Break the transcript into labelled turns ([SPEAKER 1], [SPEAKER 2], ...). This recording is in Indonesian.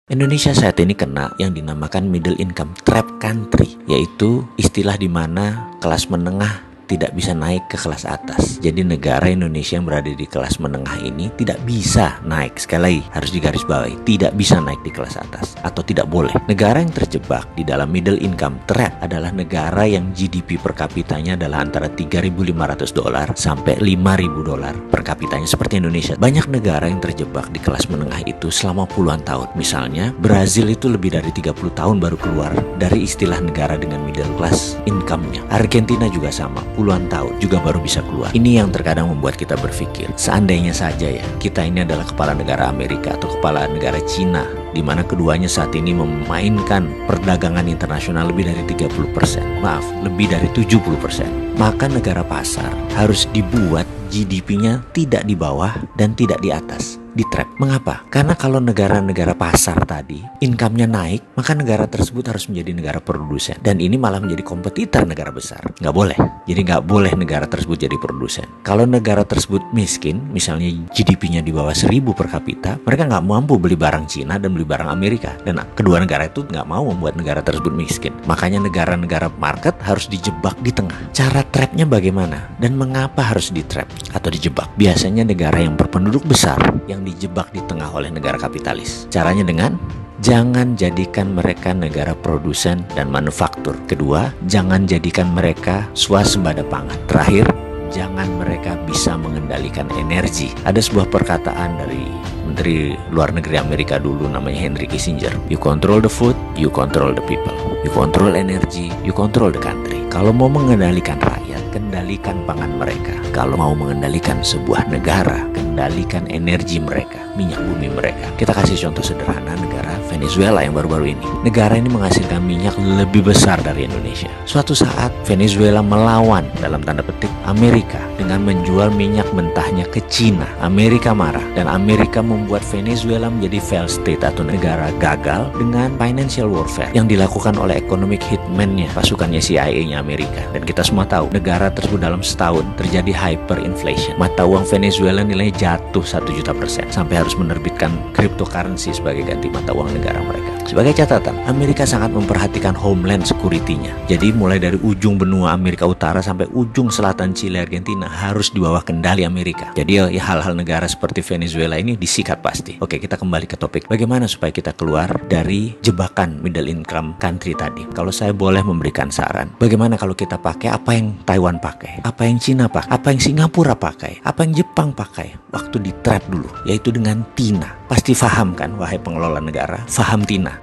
[SPEAKER 1] Indonesia saat ini kena yang dinamakan middle income trap country, yaitu istilah di mana kelas menengah tidak bisa naik ke kelas atas. Jadi negara Indonesia yang berada di kelas menengah ini tidak bisa naik. Sekali lagi harus digarisbawahi, tidak bisa naik di kelas atas atau tidak boleh. Negara yang terjebak di dalam middle income trap adalah negara yang GDP per kapitanya adalah antara $3.500 sampai $5.000 per kapitanya seperti Indonesia. Banyak negara yang terjebak di kelas menengah itu selama puluhan tahun. Misalnya Brazil itu lebih dari 30 tahun baru keluar dari istilah negara dengan middle class income-nya. Argentina juga sama, puluhan tahun juga baru bisa keluar. Ini yang terkadang membuat kita berpikir, seandainya saja ya kita ini adalah kepala negara Amerika atau kepala negara Cina, di mana keduanya saat ini memainkan perdagangan internasional lebih dari 30%, lebih dari 70%. Maka negara pasar harus dibuat GDP-nya tidak di bawah dan tidak di atas, di trap. Mengapa? Karena kalau negara-negara pasar tadi income-nya naik, maka negara tersebut harus menjadi negara produsen, dan ini malah menjadi kompetitor negara besar. Nggak boleh. Jadi nggak boleh negara tersebut jadi produsen. Kalau negara tersebut miskin, misalnya GDP-nya di bawah 1.000 per kapita, mereka nggak mampu beli barang Cina dan beli barang Amerika, dan kedua negara itu nggak mau membuat negara tersebut miskin. Makanya negara-negara market harus dijebak di tengah. Cara trapnya bagaimana dan mengapa harus di trap atau dijebak? Biasanya negara yang berpenduduk besar yang dijebak di tengah oleh negara kapitalis. Caranya dengan jangan jadikan mereka negara produsen dan manufaktur. Kedua, jangan jadikan mereka swasembada pangan. Terakhir, jangan mereka bisa mengendalikan energi. Ada sebuah perkataan dari Menteri Luar Negeri Amerika dulu namanya Henry Kissinger. You control the food, you control the people. You control energy, you control the country. Kalau mau mengendalikan rakyat, kendalikan pangan mereka. Kalau mau mengendalikan sebuah negara, kendalikan energi mereka, minyak bumi mereka. Kita kasih contoh sederhana negara Venezuela yang baru-baru ini. Negara ini menghasilkan minyak lebih besar dari Indonesia. Suatu saat Venezuela melawan dalam tanda petik Amerika dengan menjual minyak mentahnya ke Cina. Amerika marah dan Amerika membuat Venezuela menjadi failed state atau negara gagal dengan financial warfare yang dilakukan oleh economic hitman-nya, pasukannya CIA-nya Amerika. Dan kita semua tahu negara tersebut dalam setahun terjadi hyperinflation. Mata uang Venezuela nilainya jatuh 1.000.000% sampai harus menerbitkan cryptocurrency sebagai ganti mata uang negara mereka. Sebagai catatan, Amerika sangat memperhatikan homeland security-nya. Jadi mulai dari ujung benua Amerika Utara sampai ujung selatan Chile, Argentina harus di bawah kendali Amerika. Jadi ya hal-hal negara seperti Venezuela ini disikat pasti. Oke, kita kembali ke topik. Bagaimana supaya kita keluar dari jebakan middle income country tadi? Kalau saya boleh memberikan saran, bagaimana kalau kita pakai apa yang Taiwan pakai, apa yang Cina pakai, apa yang Singapura pakai, apa yang Jepang pakai waktu di trap dulu, yaitu dengan TINA. Pasti paham kan, wahai pengelola negara, paham TINA.